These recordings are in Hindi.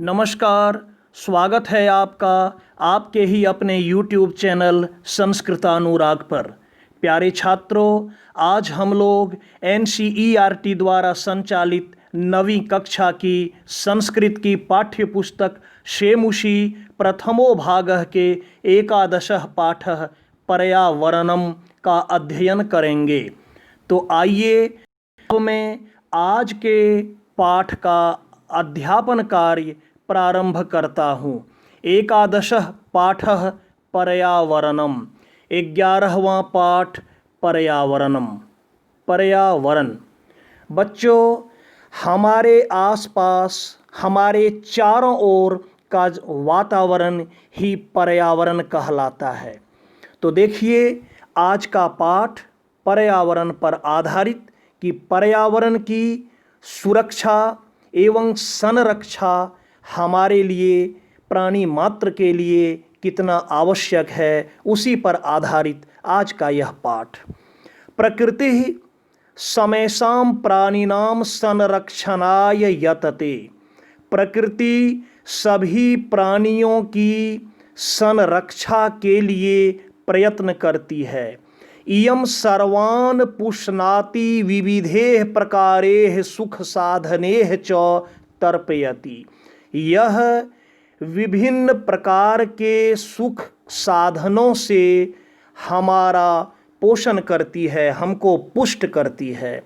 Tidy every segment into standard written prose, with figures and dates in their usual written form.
नमस्कार। स्वागत है आपका आपके ही अपने YouTube चैनल संस्कृतानुराग पर। प्यारे छात्रों, आज हम लोग NCERT द्वारा संचालित 9वीं कक्षा की संस्कृत की पाठ्य पुस्तक शेमुषी प्रथमो भागः के एकादशः पाठः पर्यावरणम का अध्ययन करेंगे। तो आइए मैं आज के पाठ का अध्यापन कार्य प्रारंभ करता हूँ। एकादशः पाठः पर्यावरणम, 11वां पाठ पर्यावरणम। पर्यावरण बच्चों, हमारे आसपास हमारे चारों ओर का वातावरण ही पर्यावरण कहलाता है। तो देखिए, आज का पाठ पर्यावरण पर आधारित कि पर्यावरण की सुरक्षा एवं संरक्षा हमारे लिए, प्राणी मात्र के लिए कितना आवश्यक है, उसी पर आधारित आज का यह पाठ। प्रकृति समेषां प्राणिनां संरक्षणाय यतते। प्रकृति सभी प्राणियों की संरक्षा के लिए प्रयत्न करती है। इयं सर्वान् पुष्णाति विविधेः प्रकारेः सुख साधनेः च तर्पयति। यह विभिन्न प्रकार के सुख साधनों से हमारा पोषण करती है, हमको पुष्ट करती है।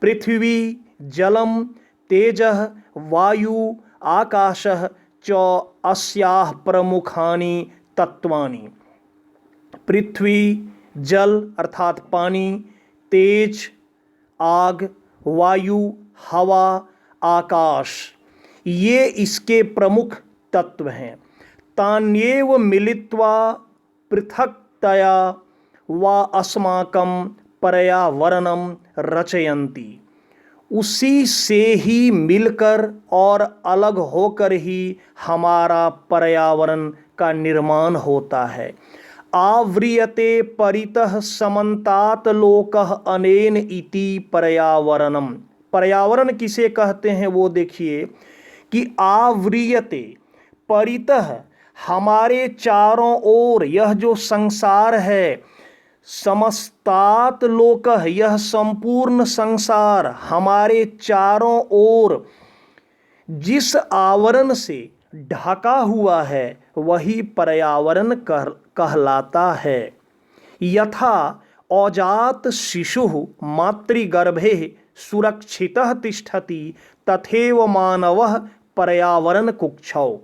पृथ्वी जलम तेजः वायु आकाशः च अस्याः प्रमुखानि तत्वानि। पृथ्वी जल अर्थात पानी, तेज आग, वायु हवा, आकाश, ये इसके प्रमुख तत्व हैं। तान्येव मिलित्वा पृथक्तया वा अस्माकं पर्यावरणं रचयन्ति। उसी से ही मिलकर और अलग होकर ही हमारा पर्यावरण का निर्माण होता है। आव्रियते परितः समन्तात लोकः अनेन इति पर्यावरणम। पर्यावरण किसे कहते हैं वो देखिए कि आव्रियते परितः, हमारे चारों ओर यह जो संसार है, समस्तात लोकः, यह संपूर्ण संसार हमारे चारों ओर जिस आवरण से ढका हुआ है वही पर्यावरण कहलाता है। यथा अजात शिशुः मातृगर्भे सुरक्षितः तिष्ठति तथैव मानवः पर्यावरण कुक्षौ।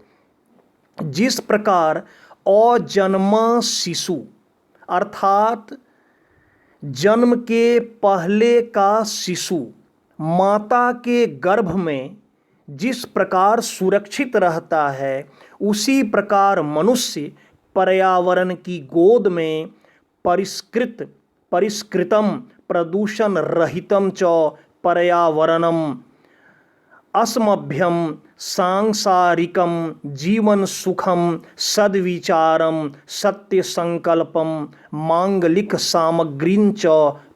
जिस प्रकार अजन्मा शिशु अर्थात जन्म के पहले का शिशु माता के गर्भ में जिस प्रकार सुरक्षित रहता है, उसी प्रकार मनुष्य पर्यावरण की गोद में परिष्कृतम प्रदूषण रहितम च पर्यावरणम अस्मभ्यम सांसारिकम जीवन सुखम सद्विचारम सत्य संकल्पम मांगलिक सामग्रीं च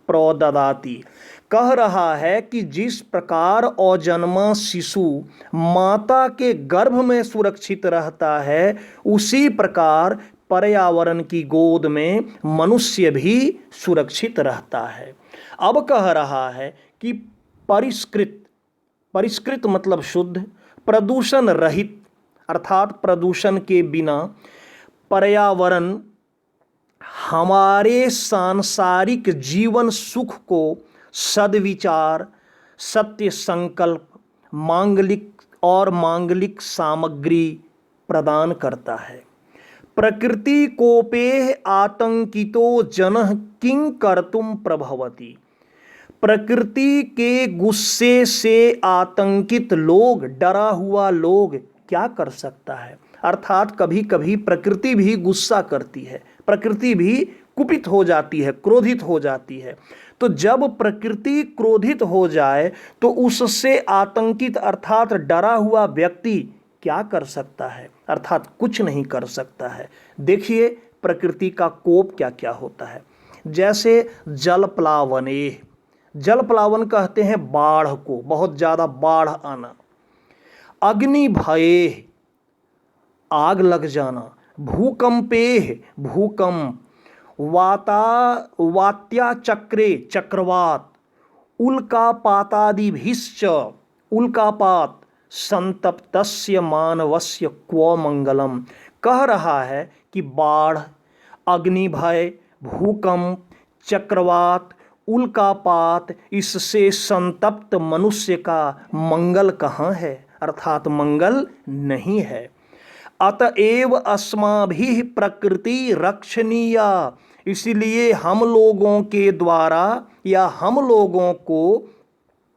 प्रददाति। कह रहा है कि जिस प्रकार अजन्मा शिशु माता के गर्भ में सुरक्षित रहता है, उसी प्रकार पर्यावरण की गोद में मनुष्य भी सुरक्षित रहता है। अब कह रहा है कि परिष्कृत मतलब शुद्ध, प्रदूषण रहित अर्थात प्रदूषण के बिना पर्यावरण हमारे सांसारिक जीवन सुख को सद्विचार, सत्य संकल्प, मांगलिक सामग्री प्रदान करता है। प्रकृति कोपेः आतंकितो जनः किं कर्तुं प्रभवति। प्रकृति के गुस्से से आतंकित लोग, डरा हुआ लोग क्या कर सकता है। अर्थात कभी कभी प्रकृति भी गुस्सा करती है, प्रकृति भी कुपित हो जाती है, क्रोधित हो जाती है। तो जब प्रकृति क्रोधित हो जाए तो उससे आतंकित अर्थात डरा हुआ व्यक्ति क्या कर सकता है, अर्थात कुछ नहीं कर सकता है। देखिए प्रकृति का कोप क्या क्या होता है। जैसे जलप्लावने, जलप्लावन कहते हैं बाढ़ को, बहुत ज़्यादा बाढ़ आना। अग्नि भये आग लग जाना, भूकंपे भूकंप, वात्या चक्रे चक्रवात, उल्कापातादिभिश्च उल्कापात, संतप्तस्य मानवस्य क्व मंगलम। कह रहा है कि बाढ़, अग्नि भय, भूकंप, चक्रवात, उल्कापात, इससे संतप्त मनुष्य का मंगल कहाँ है, अर्थात मंगल नहीं है। अतएव अस्माभिः प्रकृति रक्षणीया, इसलिए हम लोगों के द्वारा या हम लोगों को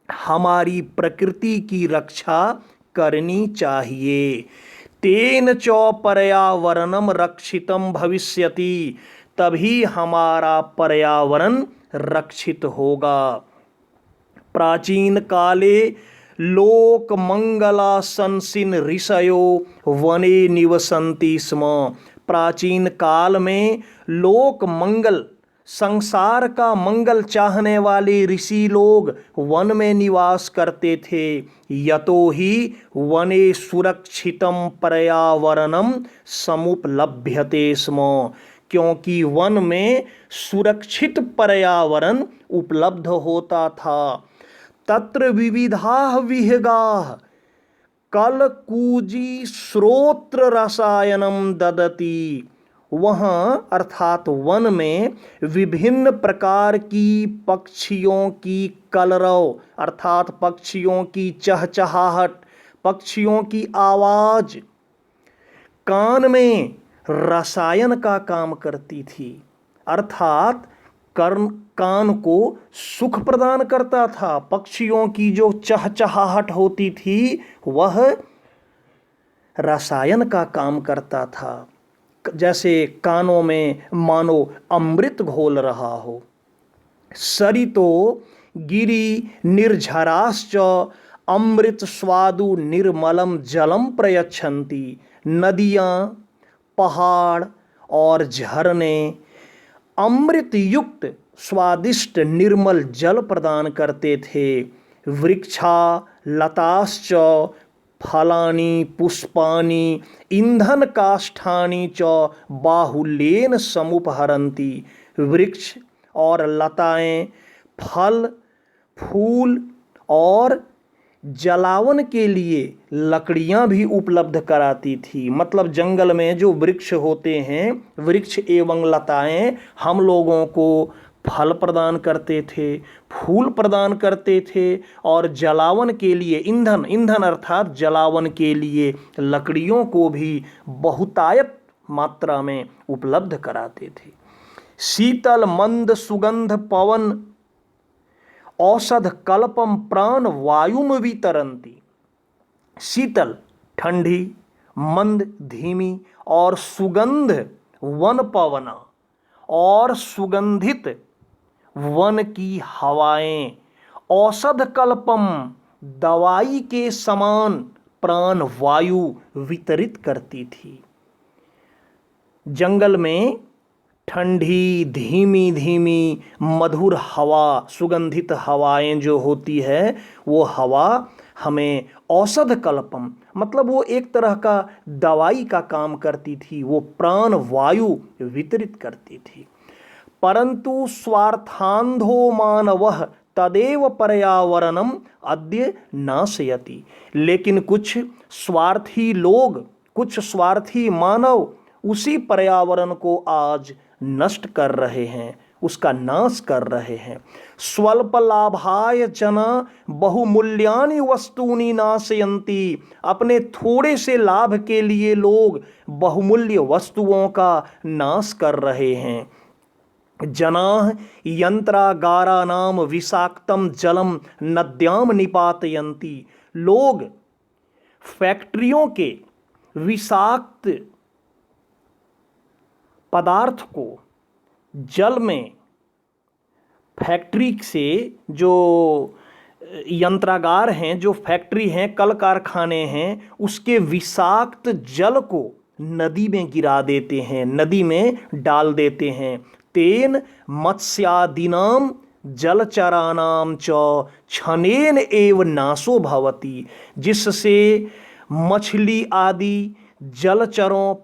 हमारी प्रकृति की रक्षा करनी चाहिए। तेन च पर्यावरणम रक्षितम भविष्यति, तभी हमारा पर्यावरण रक्षित होगा। प्राचीन काले लोक मंगला संसिन ऋषयो वने निवसन्ति स्म। प्राचीन काल में लोक मंगल, संसार का मंगल चाहने वाले ऋषि लोग वन में निवास करते थे। यतो ही वने सुरक्षितम पर्यावरणम समुपलभ्यते स्म, क्योंकि वन में सुरक्षित पर्यावरण उपलब्ध होता था। तत्र विविधाः विहगाः कलकूजी श्रोत्र रसायनम ददति, वहाँ अर्थात वन में विभिन्न प्रकार की पक्षियों की कलरव अर्थात पक्षियों की चहचहाहट, पक्षियों की आवाज कान में रसायन का काम करती थी, अर्थात कान को सुख प्रदान करता था। पक्षियों की जो चहचहाहट होती थी वह रसायन का काम करता था, जैसे कानों में मानो अमृत घोल रहा हो। सरितो गिरि निर्झराश्च अमृत स्वादु निर्मलम जलम प्रयच्छन्ति, नदियाँ, पहाड़ और झरने अमृत युक्त स्वादिष्ट निर्मल जल प्रदान करते थे। वृक्षा लताश्च फलानि पुष्पानि ईंधन काष्ठानि च बाहुल्येन समुपहरन्ति, वृक्ष और लताएं, फल, फूल और जलावन के लिए लकड़ियां भी उपलब्ध कराती थी। मतलब जंगल में जो वृक्ष होते हैं, वृक्ष एवं लताएं हम लोगों को फल प्रदान करते थे, फूल प्रदान करते थे और जलावन के लिए ईंधन अर्थात जलावन के लिए लकड़ियों को भी बहुतायत मात्रा में उपलब्ध कराते थे। शीतल मंद सुगंध पवन औषध कल्पम प्राण वायुम वितरन्ति, शीतल ठंडी, मंद धीमी और सुगंध वन पवना और सुगंधित वन की हवाएं औषध कल्पम दवाई के समान प्राण वायु वितरित करती थी। जंगल में ठंडी धीमी धीमी मधुर हवा, सुगंधित हवाएं जो होती है वो हवा हमें औषध कल्पम मतलब वो एक तरह का दवाई का काम करती थी, वो प्राण वायु वितरित करती थी। परंतु स्वार्थांधो मानवः तदेव पर्यावरणम अद्य नाशयति, लेकिन कुछ स्वार्थी लोग, कुछ स्वार्थी मानव उसी पर्यावरण को आज नष्ट कर रहे हैं, उसका नाश कर रहे हैं। स्वल्प लाभाय जना बहुमूल्यानि वस्तूनि नाशयन्ति, अपने थोड़े से लाभ के लिए लोग बहुमूल्य वस्तुओं का नाश कर रहे हैं। जनाः यंत्रागाराणाम विषाक्तम जलम नद्याम निपातयन्ति, लोग फैक्ट्रियों के विषाक्त पदार्थ को जल में, फैक्ट्री से जो यंत्रागार हैं, जो फैक्ट्री हैं, कल कारखाने हैं, उसके विषाक्त जल को नदी में गिरा देते हैं, नदी में डाल देते हैं। तेन मत्स्यादीनाम जलचरानाम च क्षणेन एव नाशो भवति, जिससे मछली आदि जलचरों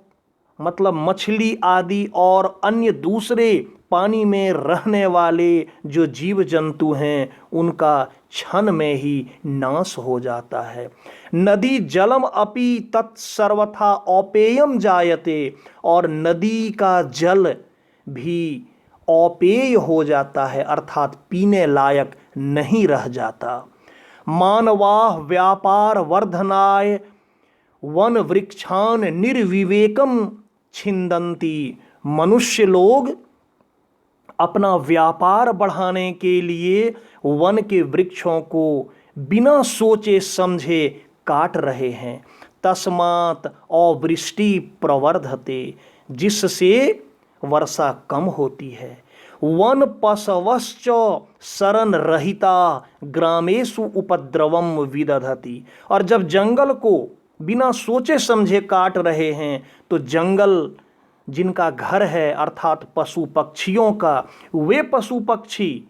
मतलब मछली आदि और अन्य दूसरे पानी में रहने वाले जो जीव जंतु हैं उनका क्षण में ही नाश हो जाता है। नदी जलम अपि तत्सर्वथा औपेयम जायते, और नदी का जल भी औपेय हो जाता है अर्थात पीने लायक नहीं रह जाता। मानवाः व्यापार वर्धनाय वन वृक्षान निर्विवेकम छिंदन्ति, मनुष्य लोग अपना व्यापार बढ़ाने के लिए वन के वृक्षों को बिना सोचे समझे काट रहे हैं। तस्मात् अवृष्टि प्रवर्धते, जिससे वर्षा कम होती है। वन पशवश्च शरण रहिता ग्रामेषु उपद्रवम विदधति, और जब जंगल को बिना सोचे समझे काट रहे हैं तो जंगल जिनका घर है अर्थात पशु पक्षियों का, वे पशु पक्षी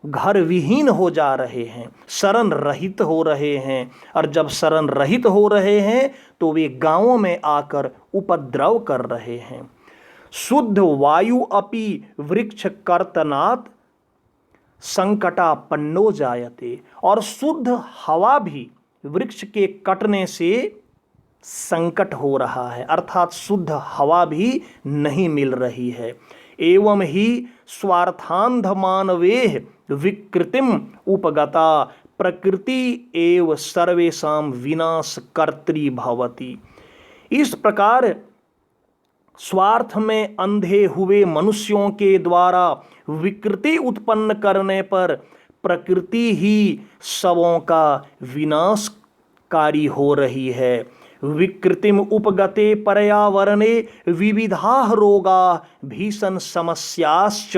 घर विहीन हो जा रहे हैं, शरण रहित हो रहे हैं, और जब शरण रहित हो रहे हैं तो वे गांवों में आकर उपद्रव कर रहे हैं। शुद्ध वायु अपि वृक्ष कर्तनात् संकटापन्नो जायते, और शुद्ध हवा भी वृक्ष के कटने से संकट हो रहा है अर्थात शुद्ध हवा भी नहीं मिल रही है। एवं ही स्वार्थांध मानवेह विकृतिम उपगता प्रकृति एव सर्वेषां विनाश कर्त्री भवति। इस प्रकार स्वार्थ में अंधे हुए मनुष्यों के द्वारा विकृति उत्पन्न करने पर प्रकृति ही सबों का विनाशकारी हो रही है। विकृतिम उपगते पर्यावरणे विविधाः रोगा भीषण समस्याश्च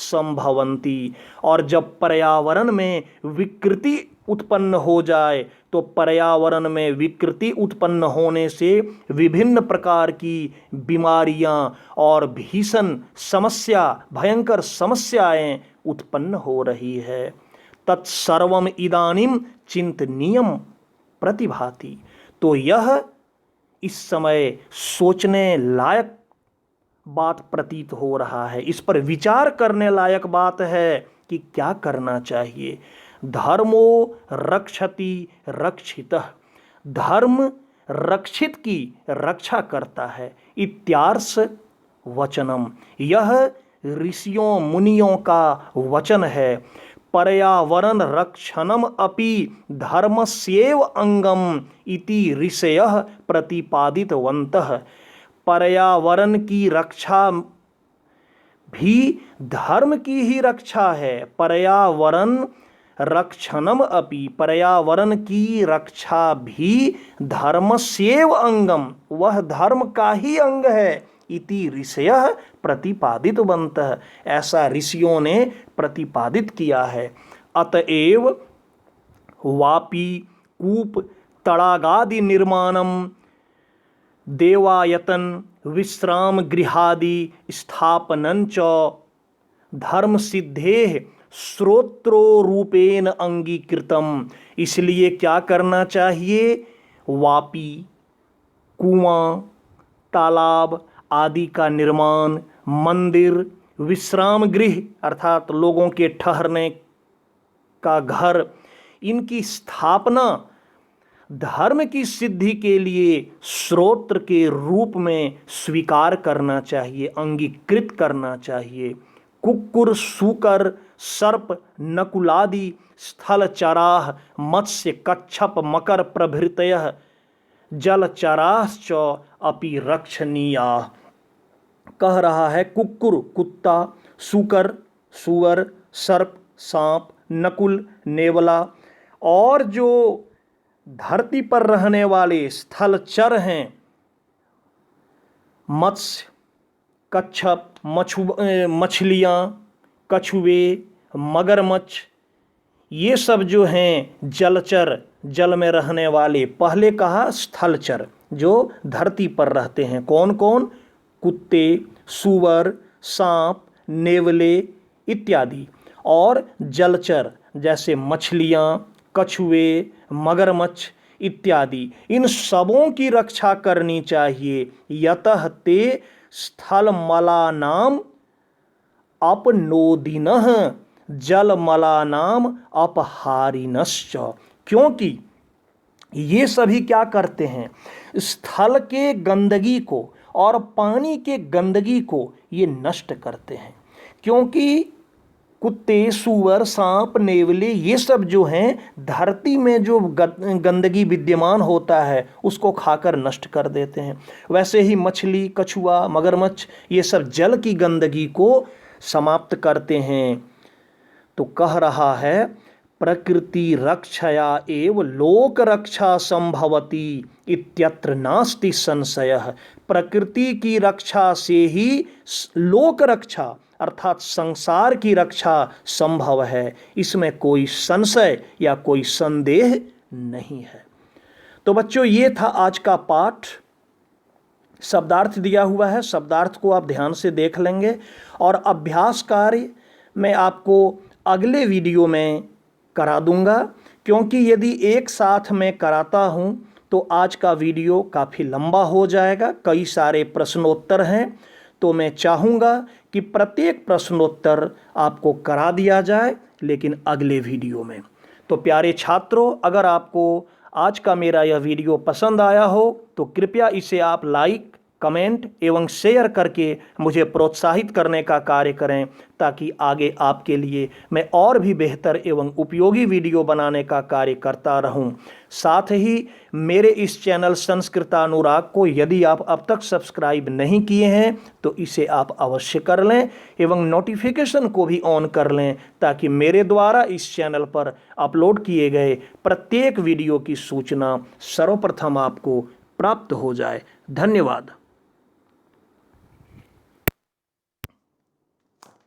संभवन्ति, और जब पर्यावरण में विकृति उत्पन्न हो जाए तो पर्यावरण में विकृति उत्पन्न होने से विभिन्न प्रकार की बीमारियां और भीषण समस्या भयंकर समस्याएं उत्पन्न हो रही है। तत्सर्वम इदानीम चिंतनीयम प्रतिभाति, तो यह इस समय सोचने लायक बात प्रतीत हो रहा है, इस पर विचार करने लायक बात है कि क्या करना चाहिए। धर्मो रक्षति रक्षितः, धर्म रक्षित की रक्षा करता है। इत्यार्ष वचनम, यह ऋषियों मुनियों का वचन है। पर्यावरण रक्षणम अपि धर्मस्येव अंगम इति ऋषयः प्रतिपादितवन्तः, पर्यावरण की रक्षा भी धर्म की ही रक्षा है। पर्यावरण रक्षणम अपि, पर्यावरण की रक्षा भी धर्मस्येव अंगम, वह धर्म का ही अंग है। इति ऋषयः प्रतिपादितवन्तः, ऐसा ऋषियों ने प्रतिपादित किया है। अतएव वापि कूप तड़ागादि निर्माणम देवायतन विश्राम गृहादि स्थापनंच धर्म सिद्धेः श्रोत्रो रूपेण अंगीकृतम, इसलिए क्या करना चाहिए। वापी कुआं तालाब आदि का निर्माण, मंदिर, विश्राम गृह अर्थात लोगों के ठहरने का घर, इनकी स्थापना धर्म की सिद्धि के लिए श्रोत्र के रूप में स्वीकार करना चाहिए, अंगीकृत करना चाहिए। कुक्कुर सूकर सर्प नकुलादि स्थलचराः मत्स्य कच्छप मकर प्रभृतयः जलचराश्च अपि रक्षणीयाः, कह रहा है कुक्कुर कुत्ता, सूकर सूअर, सर्प सांप, नकुल नेवला, और जो धरती पर रहने वाले स्थलचर हैं, मत्स्य कच्छप मछलियाँ, कछुए, मगरमच्छ, ये सब जो हैं जलचर जल में रहने वाले। पहले कहा स्थलचर जो धरती पर रहते हैं, कौन कौन, कुत्ते, सूअर, सांप, नेवले इत्यादि, और जलचर जैसे मछलियाँ, कछुए, मगरमच्छ, इत्यादि इन सबों की रक्षा करनी चाहिए। यतः ते स्थलमलानाम अपनोदिनः जलमलानाम अपहारिणश्च। क्योंकि ये सभी क्या करते हैं, स्थल के गंदगी को और पानी के गंदगी को ये नष्ट करते हैं। क्योंकि कुत्ते, सूअर, सांप, नेवले ये सब जो हैं धरती में जो गंदगी विद्यमान होता है उसको खाकर नष्ट कर देते हैं। वैसे ही मछली, कछुआ, मगरमच्छ ये सब जल की गंदगी को समाप्त करते हैं। तो कह रहा है प्रकृति रक्षया एव लोक रक्षा संभवती इत्यत्र नास्ति संशयः। प्रकृति की रक्षा से ही लोक रक्षा अर्थात संसार की रक्षा संभव है, इसमें कोई संशय या कोई संदेह नहीं है। तो बच्चों, ये था आज का पाठ। शब्दार्थ दिया हुआ है, शब्दार्थ को आप ध्यान से देख लेंगे और अभ्यास कार्य मैं आपको अगले वीडियो में करा दूंगा। क्योंकि यदि एक साथ मैं कराता हूं तो आज का वीडियो काफ़ी लंबा हो जाएगा, कई सारे प्रश्नोत्तर हैं। तो मैं चाहूँगा कि प्रत्येक प्रश्नोत्तर आपको करा दिया जाए, लेकिन अगले वीडियो में। तो प्यारे छात्रों, अगर आपको आज का मेरा यह वीडियो पसंद आया हो तो कृपया इसे आप लाइक, कमेंट एवं शेयर करके मुझे प्रोत्साहित करने का कार्य करें, ताकि आगे आपके लिए मैं और भी बेहतर एवं उपयोगी वीडियो बनाने का कार्य करता रहूं। साथ ही मेरे इस चैनल संस्कृतानुराग को यदि आप अब तक सब्सक्राइब नहीं किए हैं तो इसे आप अवश्य कर लें एवं नोटिफिकेशन को भी ऑन कर लें, ताकि मेरे द्वारा इस चैनल पर अपलोड किए गए प्रत्येक वीडियो की सूचना सर्वप्रथम आपको प्राप्त हो जाए। धन्यवाद।